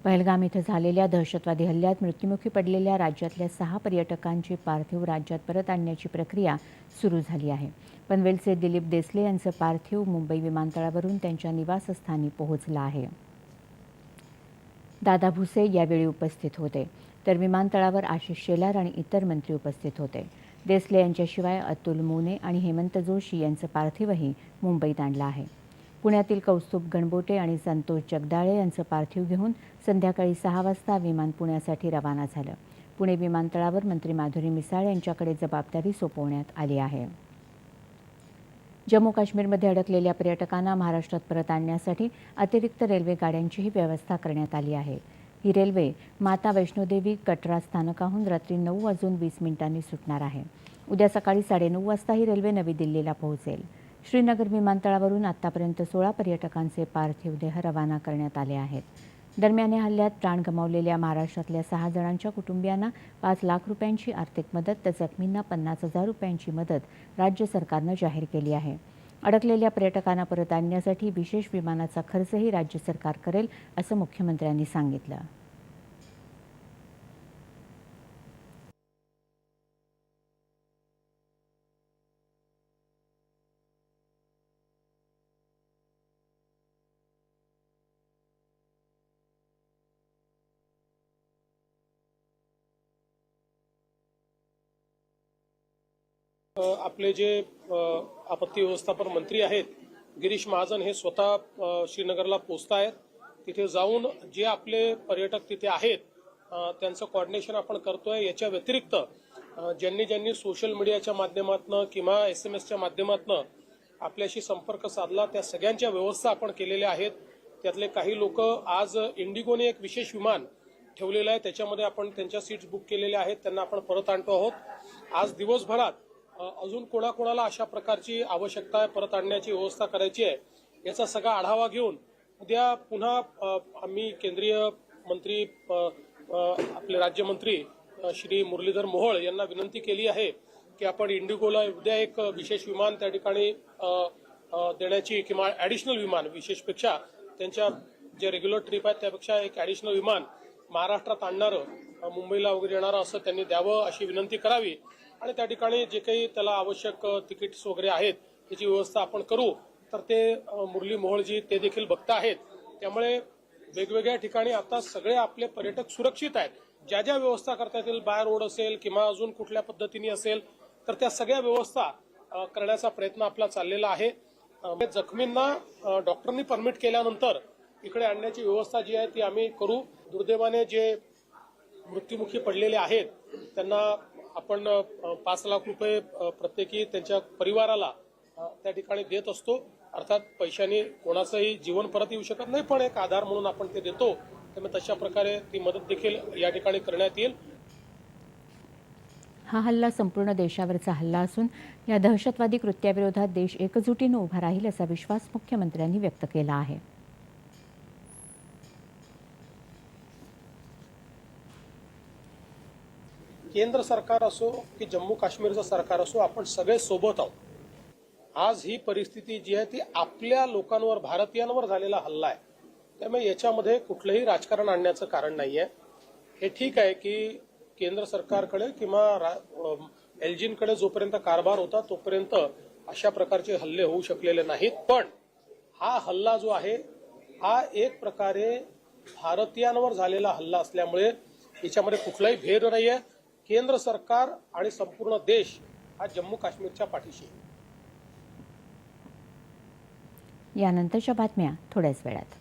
पहलगाम इथं झालेल्या दहशतवादी हल्ल्यात मृत्युमुखी पडलेल्या राज्यातल्या 6 पर्यटकांचे पार्थिव राज्यात परत आणण्याची प्रक्रिया सुरू झाली आहे. पनवेलचे दिलीप देसले यांचं पार्थिव मुंबई विमानतळावरून त्यांच्या निवासस्थानी पोहोचलं आहे. दादा भुसे यावेळी उपस्थित होते, तर विमानतळावर आशिष शेलार आणि इतर मंत्री उपस्थित होते. देसले यांच्याशिवाय अतुल मोने आणि हेमंत जोशी यांचं पार्थिवही मुंबईत आणलं आहे. पुण्यातील कौस्तुभ गणबोटे आणि संतोष जगदाळे यांचं पार्थिव घेऊन संध्याकाळी 6 वाजता विमान पुण्यासाठी रवाना झालं. पुणे विमानतळावर मंत्री माधुरी मिसाळ यांच्याकडे जबाबदारी सोपवण्यात आली आहे. जम्मू काश्मीरमध्ये अडकलेल्या पर्यटकांना महाराष्ट्रात परत आणण्यासाठी अतिरिक्त रेल्वे गाड्यांचीही व्यवस्था करण्यात आली आहे. ही रेल्वे माता वैष्णोदेवी कटरा स्थानकाहून रात्री 9:20 सुटणार आहे. उद्या सकाळी 9:30 वाजता ही रेल्वे नवी दिल्लीला पोहोचेल. श्रीनगर विमानतळावरून आतापर्यंत 16 पर्यटकांचे पार्थिव देह रवाना करण्यात आले आहेत. दरम्यान या हल्ल्यात प्राण गमावलेल्या महाराष्ट्रातल्या 6 जणांच्या कुटुंबियांना 5 लाख रुपयांची आर्थिक मदत तर जखमींना 50,000 रुपयांची मदत राज्य सरकारनं जाहीर केली आहे. अडकलेल्या पर्यटकांना परत आणण्यासाठी विशेष विमानाचा खर्चही राज्य सरकार करेल, असं मुख्यमंत्र्यांनी सांगितलं. आपले जे आपत्ती व्यवस्थापन मंत्री आहेत गिरीश महाजन हे स्वतः श्रीनगरला पोहोचत आहेत. तिथे जाऊन जे आपले पर्यटक तिथे आहेत त्यांचं कोऑर्डिनेशन आपण करतोय. याच्या व्यतिरिक्त ज्यांनी सोशल मीडियाच्या माध्यमातून किंवा SMS च्या माध्यमातून आपल्याशी संपर्क साधला त्या सगळ्यांच्या व्यवस्था आपण केलेल्या आहेत. त्यातले काही लोक आज इंडिगोने एक विशेष विमान ठेवलेलं आहे, त्याच्यामध्ये आपण त्यांच्या सीट्स बुक केलेल्या आहेत, त्यांना आपण परत आणतो आहोत. आज दिवसभरात अजून कोणाकोणाला अशा प्रकारची आवश्यकता आहे परत आणण्याची व्यवस्था करायची आहे याचा सगळा आढावा घेऊन उद्या पुन्हा आम्ही केंद्रीय मंत्री आपले राज्यमंत्री श्री मुरलीधर मोहोळ यांना विनंती केली आहे की आपण इंडिगोला उद्या एक विशेष विमान त्या ठिकाणी देण्याची किंवा ॲडिशनल विमान विशेषपेक्षा त्यांच्या जे रेग्युलर ट्रिप आहेत त्यापेक्षा एक ॲडिशनल विमान महाराष्ट्रात आणणारं मुंबईला वगैरे येणारं असं त्यांनी द्यावं अशी विनंती करावी आणि त्या ठिकाणी जे काही त्याला आवश्यक तिकीट्स वगैरे आहेत त्याची व्यवस्था आपण करू. तर ते मुरली मोहोळजी ते देखील बघता आहेत. त्यामुळे वेगवेगळ्या ठिकाणी आता सगळे आपले पर्यटक सुरक्षित आहेत. ज्या ज्या व्यवस्था करता येतील बाय रोड असेल किंवा अजून कुठल्या पद्धतीने असेल तर त्या सगळ्या व्यवस्था करण्याचा प्रयत्न आपला चाललेला आहे. जखमींना डॉक्टरांनी परमिट केल्यानंतर इकडे आणण्याची व्यवस्था जी आहे ती आम्ही करू. दुर्दैवाने जे मृत्युमुखी पडलेले आहेत त्यांना आपण 5 लाख रुपये प्रत्येकी त्यांच्या परिवाराला त्या ठिकाणी देत असतो. अर्थात पैशाने कोणाचंही जीवन परत येऊ शकत नाही, पण एक आधार म्हणून आपण ते देतो. त्यामुळे तशा प्रकारे ती मदत देखील या ठिकाणी करण्यात येईल. हा हल्ला संपूर्ण देशावरचा हल्ला असून या दहशतवादी कृत्याविरोधात देश एकजुटीनं उभा राहील असा विश्वास मुख्यमंत्र्यांनी व्यक्त केला आहे. केंद्र सरकार असो की जम्मू काश्मीरचं सरकार असो आपण सगळे सोबत आहोत. आज ही परिस्थिती जी आहे ती आपल्या लोकांवर भारतीयांवर झालेला हल्ला आहे. त्यामुळे याच्यामध्ये कुठलंही राजकारण आणण्याचं कारण नाहीये. हे ठीक आहे की केंद्र सरकारकडे किंवा एलजींकडे जोपर्यंत कारभार होता तोपर्यंत अशा प्रकारचे हल्ले होऊ शकलेले नाहीत. पण हा हल्ला जो आहे हा एक प्रकारे भारतीयांवर झालेला हल्ला असल्यामुळे याच्यामध्ये कुठलाही भेद नाहीये. केंद्र सरकार आणि संपूर्ण देश हा जम्मू काश्मीरच्या पाठीशी आहे. यानंतरच्या बातम्या थोड्याच वेळात.